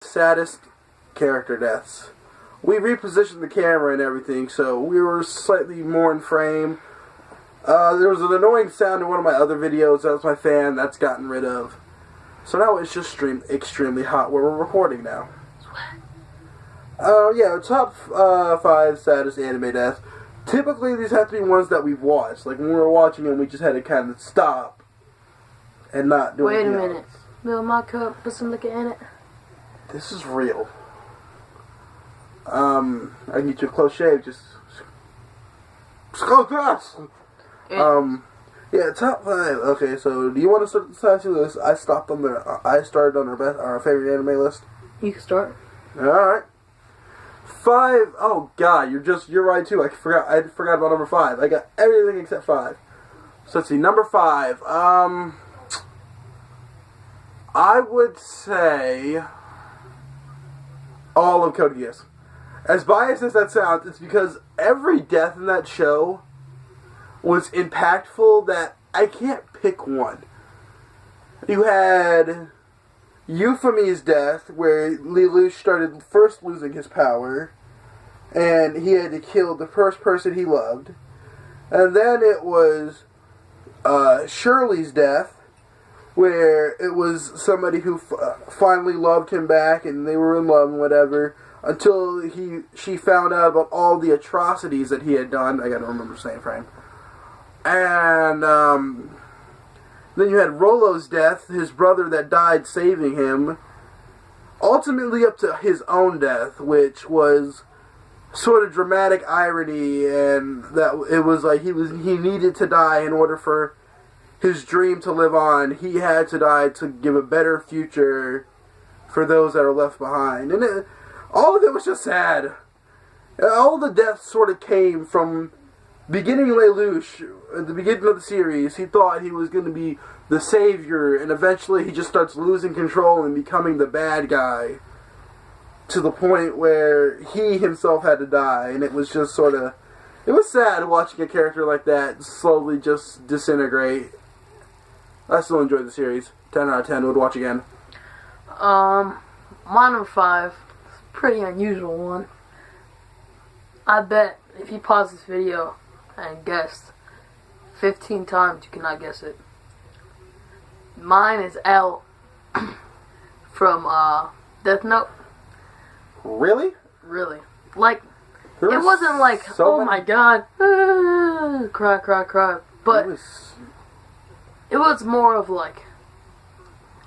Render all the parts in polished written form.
Saddest character deaths. We repositioned the camera and everything, so we were slightly more in frame. There was an annoying sound in one of my other videos. That was my fan. That's gotten rid of. So now it's just extremely hot where we're recording now. Yeah, top 5 saddest anime deaths. Typically, these have to be ones that we've watched. Like, when we were watching them, we just had to kind of stop and not do anything else. Wait a minute. Fill my cup, put some liquor in it. This is real. I can get you a close shave, just go fast. Yeah, top 5. Okay, so do you want to start the list? I started on our favorite anime list. You can start. Alright. 5. Oh god, you're right too. I forgot about number 5. I got everything except 5. So let's see, number 5. I would say all of Code Geass. As biased as that sounds, it's because every death in that show was impactful that I can't pick one. You had Euphemy's death, where Lelouch started first losing his power, and he had to kill the first person he loved. And then it was Shirley's death, where it was somebody who finally loved him back, and they were in love and whatever, until she found out about all the atrocities that he had done. I gotta remember saying frame. And then you had Rollo's death, his brother that died saving him, ultimately up to his own death, which was sort of dramatic irony, and that it was like he needed to die in order for his dream to live on. He had to die to give a better future for those that are left behind. And all of it was just sad. All the deaths sort of came from beginning Lelouch. At the beginning of the series, he thought he was going to be the savior, and eventually he just starts losing control and becoming the bad guy, to the point where he himself had to die. And it was just sort of, it was sad watching a character like that slowly just disintegrate. I still enjoyed the series. 10 out of 10 would watch again. My number 5, pretty unusual one. I bet if you pause this video and guessed 15 times, you cannot guess it. Mine is L from Death Note. Really? Really. Like, it wasn't like, oh my god, cry. But it was more of like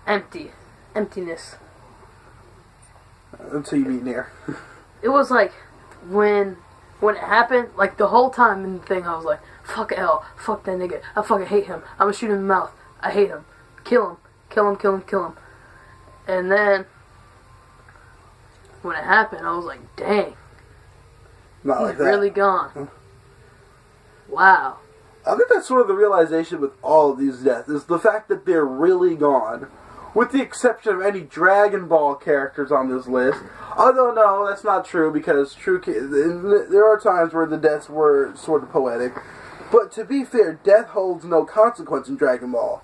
emptiness. Until you meet Nier. It was like when it happened, like the whole time in the thing, I was like, fuck L, fuck that nigga, I fucking hate him, I'm gonna shoot him in the mouth, I hate him, kill him. And then when it happened, I was like, dang, he's really gone. Wow. I think that's sort of the realization with all of these deaths, is the fact that they're really gone. With the exception of any Dragon Ball characters on this list. Although, no, that's not true, because there are times where the deaths were sort of poetic. But to be fair, death holds no consequence in Dragon Ball.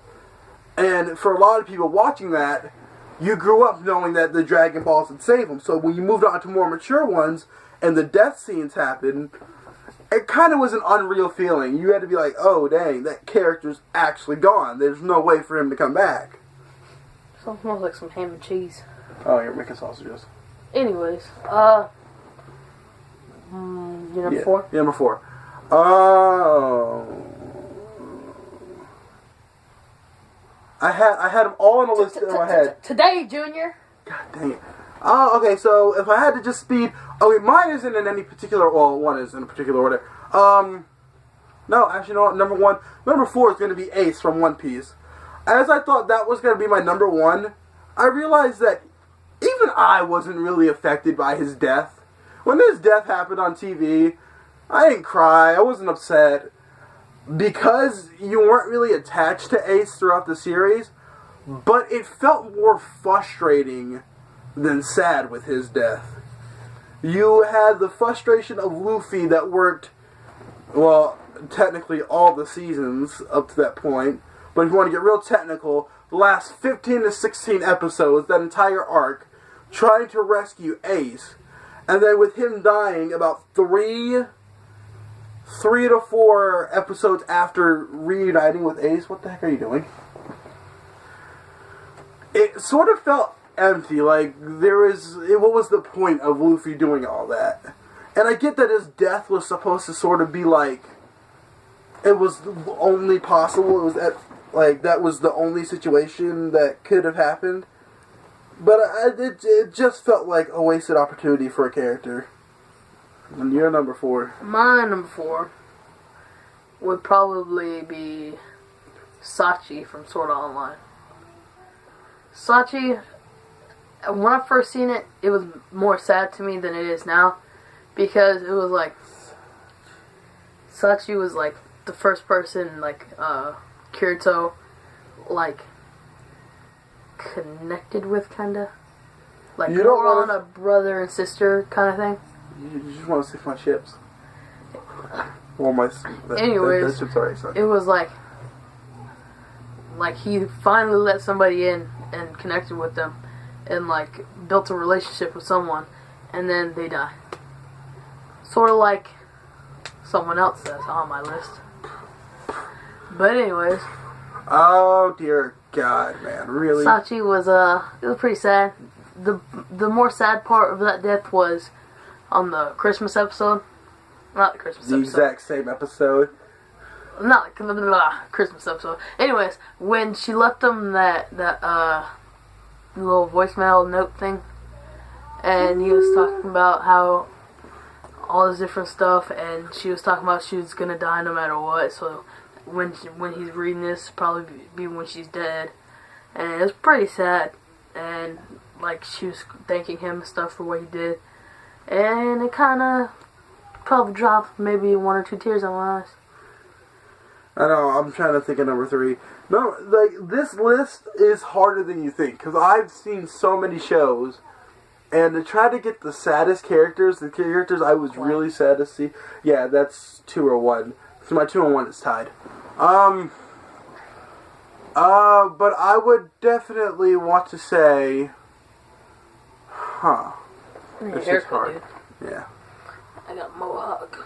And for a lot of people watching that, you grew up knowing that the Dragon Balls would save them. So when you moved on to more mature ones, and the death scenes happened, it kind of was an unreal feeling. You had to be like, oh, dang, that character's actually gone. There's no way for him to come back. Something smells like some ham and cheese. Oh, you're making sausages. Anyways, your number 4? Yeah, number 4. Oh. I had them all on the list in my head. Today, Junior. God dang it. Oh, okay, so if I had to just speed... Okay, mine isn't in any particular... Well, one is in a particular order. No, actually, no, Number 4 is going to be Ace from One Piece. As I thought that was going to be my number 1, I realized that even I wasn't really affected by his death. When his death happened on TV, I didn't cry, I wasn't upset. Because you weren't really attached to Ace throughout the series, but it felt more frustrating than sad with his death. You had the frustration of Luffy that worked, well, technically all the seasons up to that point. But if you want to get real technical, the last 15 to 16 episodes, that entire arc, trying to rescue Ace. And then with him dying about 3 to 4 episodes after reuniting with Ace, what the heck are you doing? It sort of felt empty. Like, what was the point of Luffy doing all that? And I get that his death was supposed to sort of be like, it was only possible. It was that was the only situation that could have happened. But it just felt like a wasted opportunity for a character. And you're number 4. My number 4 would probably be Sachi from Sword Art Online. Sachi, when I first seen it, it was more sad to me than it is now. Because it was like, Sachi was like the first person, like, Kirito, like, connected with, kinda. Like, you don't more on a brother and sister kind of thing. You just want to sink my chips. Well, anyways, chips are sorry. It was like he finally let somebody in and connected with them and, like, built a relationship with someone, and then they die. Sort of like someone else that's on my list. But anyways. Oh dear God, man, really? Sachi was it was pretty sad. The more sad part of that death was on the Christmas episode. Not the Christmas episode. The exact same episode. Not Christmas episode. Anyways, when she left him that little voicemail note thing, and he was talking about how all this different stuff, and she was talking about she was gonna die no matter what. So when he's reading this, probably be when she's dead, and it was pretty sad. And like, she was thanking him and stuff for what he did, and it kind of probably dropped maybe 1 or 2 tears on my eyes. I know, I'm trying to think of number 3. No, like, this list is harder than you think, because I've seen so many shows, and to try to get the saddest characters, the characters I was really sad to see, yeah, that's 2 or 1. So my 2 and 1 is tied. But I would definitely want to say, It's just hard. Dude. Yeah. I got mohawk.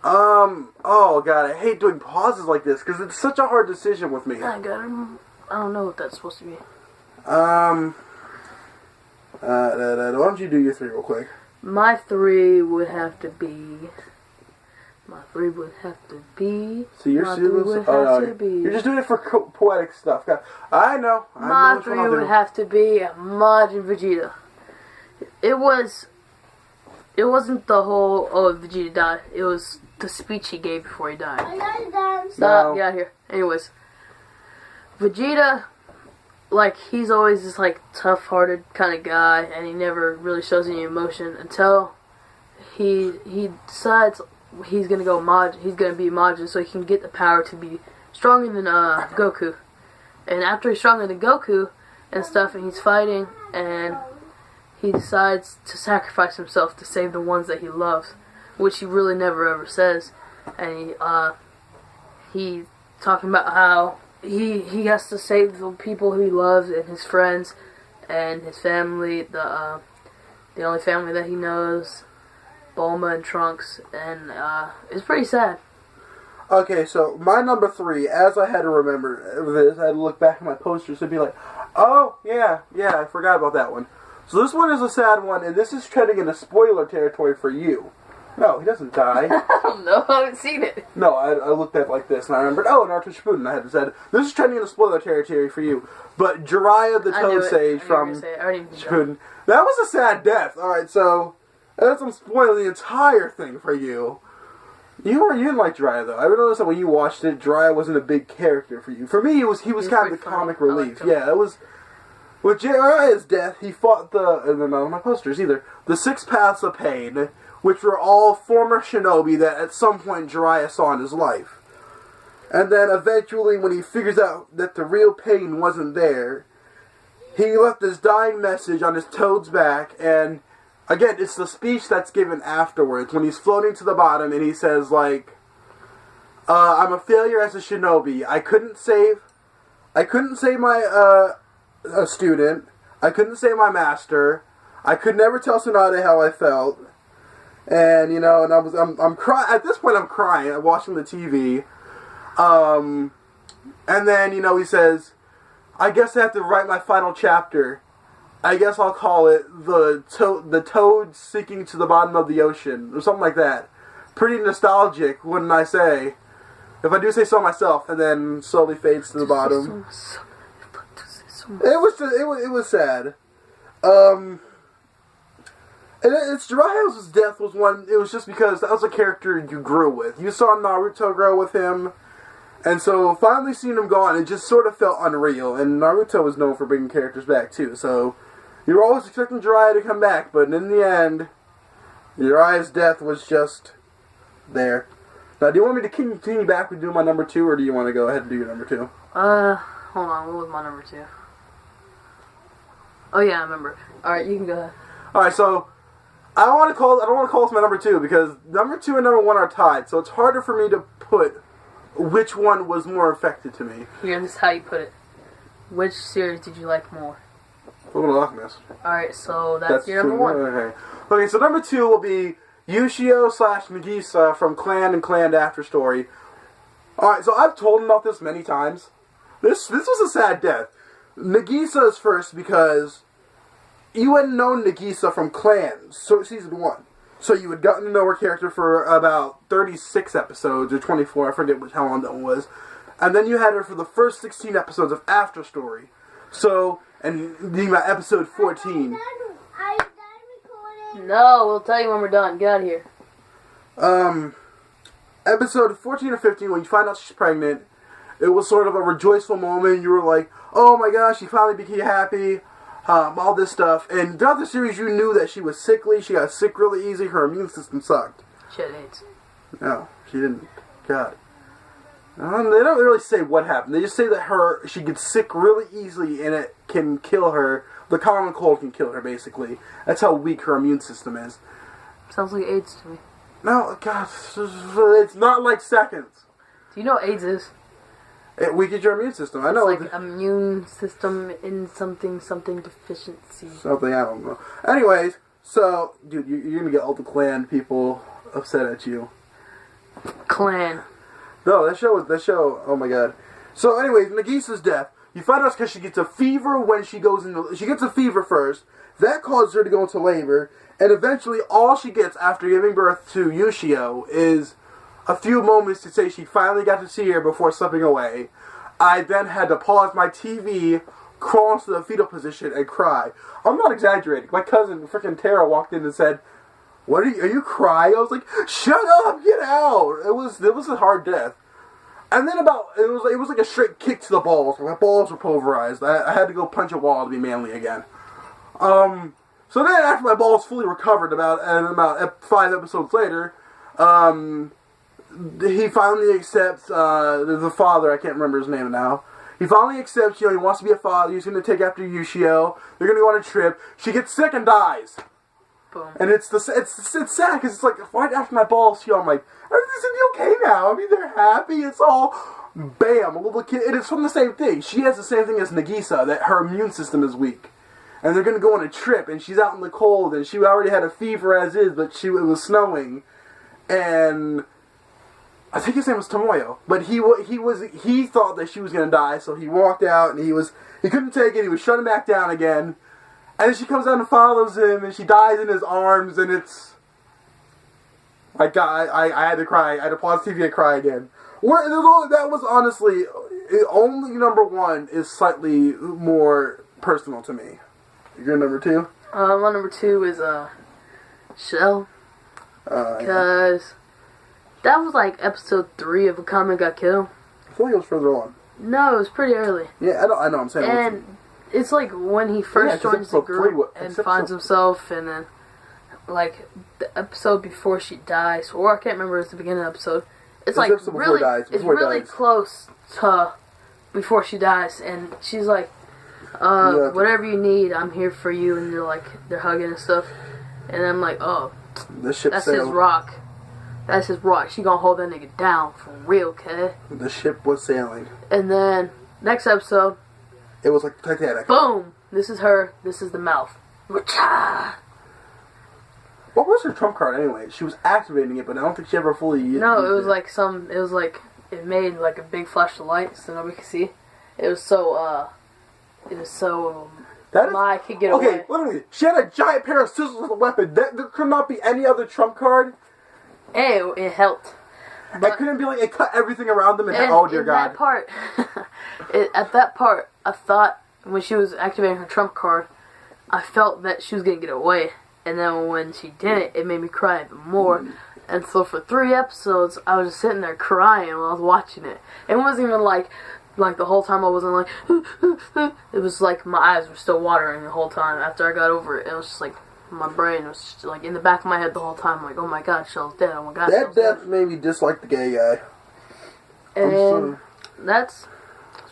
Oh god, I hate doing pauses like this because it's such a hard decision with me. I got him. I don't know what that's supposed to be. Why don't you do your 3 real quick? My 3 would have to be. So you're you're just doing it for poetic stuff. I know. My 3 would have to be Majin Vegeta. It wasn't the whole, Vegeta died. It was the speech he gave before he died. Stop, get out of here. Anyways, Vegeta, like, he's always this, like, tough-hearted kind of guy, and he never really shows any emotion until he decides he's gonna go he's gonna be Majin so he can get the power to be stronger than Goku. And after he's stronger than Goku and stuff, and he's fighting, and he decides to sacrifice himself to save the ones that he loves, which he really never ever says. And he talking about how he has to save the people he loves and his friends and his family, the only family that he knows, Bulma and Trunks, and it's pretty sad. Okay, so my number 3, as I had to remember this, I had to look back at my posters and be like, oh, yeah, I forgot about that one. So this one is a sad one, and this is treading into spoiler territory for you. No, he doesn't die. No, I haven't seen it. No, I looked at it like this, and I remembered, Naruto Shippuden, I had to say, this is treading into spoiler territory for you. But Jiraiya the Toad Sage from Shippuden, that was a sad death. Alright, so that's I'm spoiling the entire thing for you. You didn't like Jiraiya, though. I noticed that when you watched it, Jiraiya wasn't a big character for you. For me, he was kind of the comic relief. Yeah, it was. With Jiraiya's death, he fought none of my posters either, the 6 Paths of Pain, which were all former shinobi that at some point Jiraiya saw in his life. And then eventually, when he figures out that the real pain wasn't there, he left this dying message on his toad's back, and again, it's the speech that's given afterwards, when he's floating to the bottom, and he says, like, I'm a failure as a shinobi. I couldn't save my, a student. I couldn't save my master. I could never tell Tsunade how I felt. And, and I'm crying. At this point, I'm crying. I'm watching the TV. And then, he says, I guess I have to write my final chapter. I guess I'll call it the Toad Sinking to the Bottom of the Ocean, or something like that. Pretty nostalgic, wouldn't I say? If I do say so myself, and then slowly fades to the bottom. It was sad. And it's Jiraiya's death was one. It was just because that was a character you grew with. You saw Naruto grow with him, and so finally seeing him gone, it just sort of felt unreal. And Naruto was known for bringing characters back too, so you were always expecting Jiraiya to come back, but in the end, Jiraiya's death was just there. Now, do you want me to continue back with doing my number 2, or do you want to go ahead and do your number 2? Hold on. What was my number 2? Oh yeah, I remember. All right, you can go ahead. All right, so I don't want to call this my number 2 because number 2 and number 1 are tied. So it's harder for me to put which one was more effective to me. Here, this is how you put it. Which series did you like more? Full Metal Alchemist. All right, so that's your number 1. Okay, so number 2 will be Ushio/Nagisa from Clan and Clan After Story. Alright, so I've told him about this many times. This was a sad death. Nagisa is first because you hadn't known Nagisa from Clan, so season 1. So you had gotten to know her character for about 36 episodes, or 24, I forget how long that one was. And then you had her for the first 16 episodes of After Story. So, and being about episode 14. No, we'll tell you when we're done. Get out of here. Episode 14 or 15, when you find out she's pregnant, it was sort of a rejoiceful moment. You were like, oh my gosh, she finally became happy, all this stuff. And throughout the series, you knew that she was sickly. She got sick really easy. Her immune system sucked. She had AIDS. No, she didn't. God. They don't really say what happened. They just say that she gets sick really easily and it can kill her. The common cold can kill her, basically. That's how weak her immune system is. Sounds like AIDS to me. No, God, it's not like seconds. Do you know what AIDS is? It weakens your immune system. I know. It's like immune system in something deficiency. Something, I don't know. Anyways, so, dude, you're going to get all the Clan people upset at you. Clan. No, that show, oh my God. So, anyways, Nagisa's death. You find out because she gets a fever when she goes into... She gets a fever first. That causes her to go into labor. And eventually, all she gets after giving birth to Ushio is a few moments to say she finally got to see her before slipping away. I then had to pause my TV, crawl into the fetal position, and cry. I'm not exaggerating. My cousin, freaking Tara, walked in and said, "What are you crying?" I was like, "Shut up, get out." It was a hard death. And then it was like a straight kick to the balls. My balls were pulverized. I had to go punch a wall to be manly again. So then after my balls fully recovered, about 5 episodes later, he finally accepts the father. I can't remember his name now. He finally accepts. He wants to be a father. He's going to take after Ushio. They're going to go on a trip. She gets sick and dies. Boom. And it's sad because it's like right after my balls heal, I'm like, everything's gonna be okay now. I mean, they're happy. It's all bam, a little kid. And it's from the same thing. She has the same thing as Nagisa, that her immune system is weak. And they're gonna go on a trip, and she's out in the cold, and she already had a fever as is, but it was snowing, and I think his name was Tomoyo. But he thought that she was gonna die, so he walked out, and he couldn't take it. He was shutting back down again. And then she comes out and follows him, and she dies in his arms, and it's... I had to cry. I had to pause TV and cry again. That was honestly... Only number 1 is slightly more personal to me. Your number 2? My number 2 is, Shell. Because... That was like episode 3 of Akame Got Killed. I feel like it was further on. No, it was pretty early. Yeah, I know, I'm saying... And... It's like when he first joins the group and finds himself, and then like the episode before she dies, or I can't remember. It's the beginning of the episode. It's like really, it's really close to before she dies, and she's like, "Whatever you need, I'm here for you." And they're hugging and stuff, and I'm like, "Oh, that's his rock. That's his rock. She gonna hold that nigga down for real, kid." The ship was sailing. And then next episode. It was like Titanic. Boom! This is her. This is the mouth. Vegeta. What was her trump card anyway? She was activating it, but I don't think she ever fully used it. No, it was like it made like a big flash of light so nobody could see. It was so I could get away. Okay, literally, she had a giant pair of scissors with a weapon. There could not be any other trump card. Hey, it helped. It couldn't be like it cut everything around them and oh dear God. That part, at that part, I thought when she was activating her trump card, I felt that she was gonna get away. And then when she didn't, it made me cry even more. And so for 3 episodes, I was just sitting there crying while I was watching it. It wasn't even like the whole time I wasn't like, it was like my eyes were still watering the whole time after I got over it. It was just like, my brain was just like in the back of my head the whole time, like, oh my God, Shell's dead, oh my God, that death made me dislike the gay guy. And that's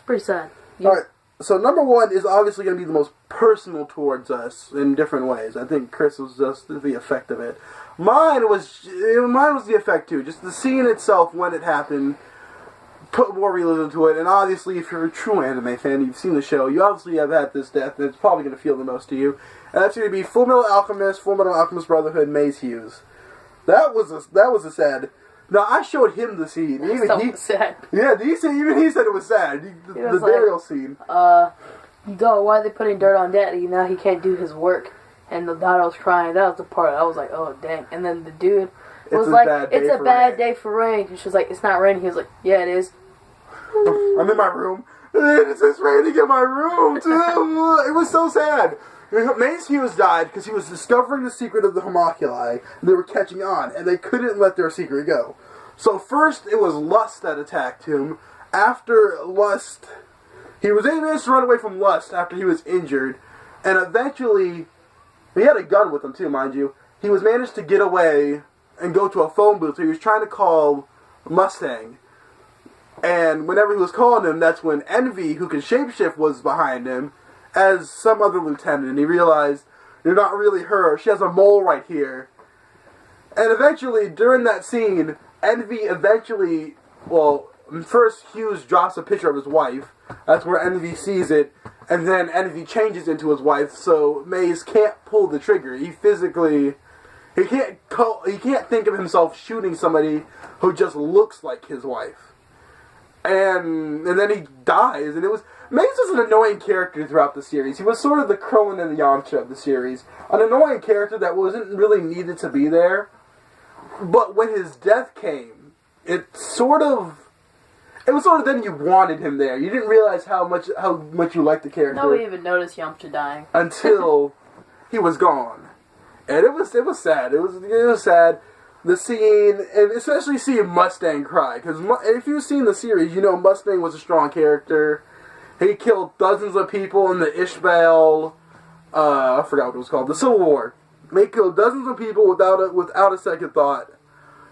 pretty sad. Alright, so number 1 is obviously going to be the most personal towards us in different ways. I think Chris was just the effect of it. Mine was the effect too. Just the scene itself when it happened put more realism to it. And obviously, if you're a true anime fan, you've seen the show, you obviously have had this death, and it's probably going to feel the most to you. And that's going to be Fullmetal Alchemist Brotherhood, Maze Hughes. That was a sad. Now I showed him the scene. Even he sad. Yeah, even he said it was sad. The burial scene. Dog, why are they putting dirt on Daddy? Now he can't do his work. And the daughter was crying. That was the part I was like, oh dang. And then the dude was like, it's a bad day for rain. And she was like, it's not raining. He was like, yeah, it is. I'm in my room. It's raining in my room too. It was so sad. Maze Hughes died because he was discovering the secret of the homunculi. And they were catching on, and they couldn't let their secret go. So first, it was Lust that attacked him. After Lust, he was able to run away from Lust after he was injured, and eventually, he had a gun with him too, mind you. He was managed to get away and go to a phone booth. So he was trying to call Mustang. And whenever he was calling him, that's when Envy, who can shapeshift, was behind him as some other lieutenant. And he realized, you're not really her. She has a mole right here. And eventually, during that scene, Envy first Hughes drops a picture of his wife. That's where Envy sees it. And then Envy changes into his wife, so Maze can't pull the trigger. He can't think of himself shooting somebody who just looks like his wife. And then he dies, and Maze was an annoying character throughout the series. He was sort of the Krillin and the Yamcha of the series. An annoying character that wasn't really needed to be there. But when his death came, it was sort of then you wanted him there. You didn't realize how much you liked the character. Nobody even noticed Yamcha dying. Until he was gone. And it was sad. It was sad. The scene, and especially seeing Mustang cry. Because if you've seen the series, you know Mustang was a strong character. He killed dozens of people in the Ishbal, I forgot what it was called, the Civil War. He killed dozens of people without a second thought.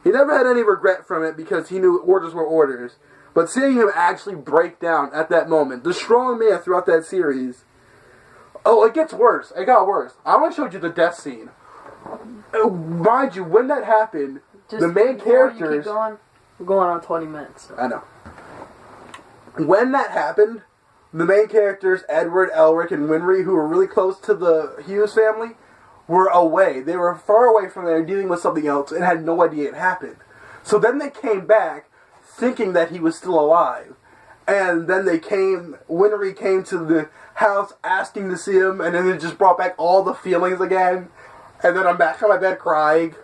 He never had any regret from it because he knew orders were orders. But seeing him actually break down at that moment, the strong man throughout that series, it gets worse. It got worse. I want to show you the death scene. Mind you, when that happened, the main characters... We're going on 20 minutes. So. I know. When that happened, the main characters, Edward, Elric, and Winry, who were really close to the Hughes family, were away. They were far away from there dealing with something else and had no idea it happened. So then they came back thinking that he was still alive. And then Winry came to the house asking to see him, and then it just brought back all the feelings again. And then I'm back on my bed crying.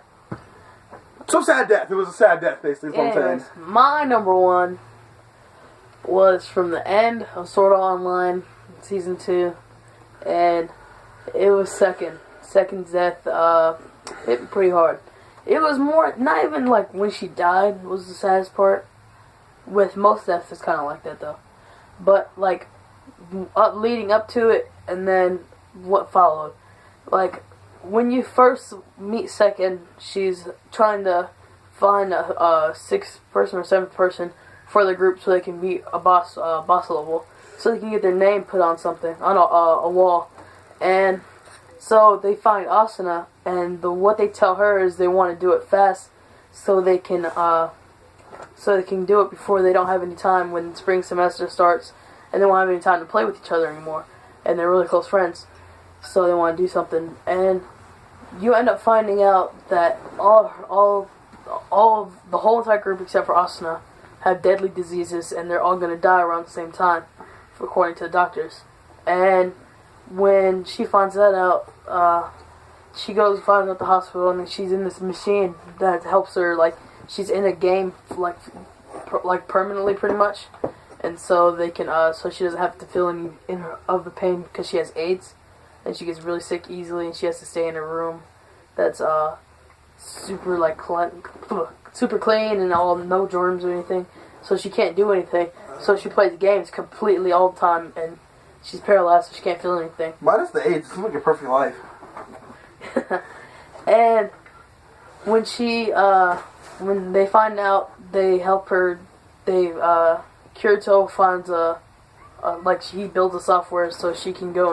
So sad death. It was a sad death, basically, is what I'm saying. My number 1 was from the end of Sword Art Online, Season 2. And it was Second. Second's death hit me pretty hard. It was more, not even like when she died was the saddest part. With most deaths, it's kind of like that, though. But, like, leading up to it, and then what followed. Like, when you first meet Second, she's trying to find a 6th person or 7th person for the group so they can be a boss level. So they can get their name put on something, on a wall. And so they find Asuna, and what they tell her is they want to do it fast so they can do it before they don't have any time when spring semester starts and they won't have any time to play with each other anymore. And they're really close friends. so they want to do something, and you end up finding out that all of the whole entire group except for Asuna have deadly diseases, and they're all going to die around the same time, according to the doctors. And when she finds that out, she goes and finds out the hospital, and she's in this machine that helps her, like, she's in a game, like permanently, pretty much. And so they can, so she doesn't have to feel any of the pain because she has AIDS, and she gets really sick easily, and she has to stay in a room that's, super, like, super clean and no germs or anything. So she can't do anything. So she plays games completely all the time, and she's paralyzed, so she can't feel anything. Minus the AIDS, it's like a perfect life. And when when they find out, they help her. Kirito finds he builds a software so she can go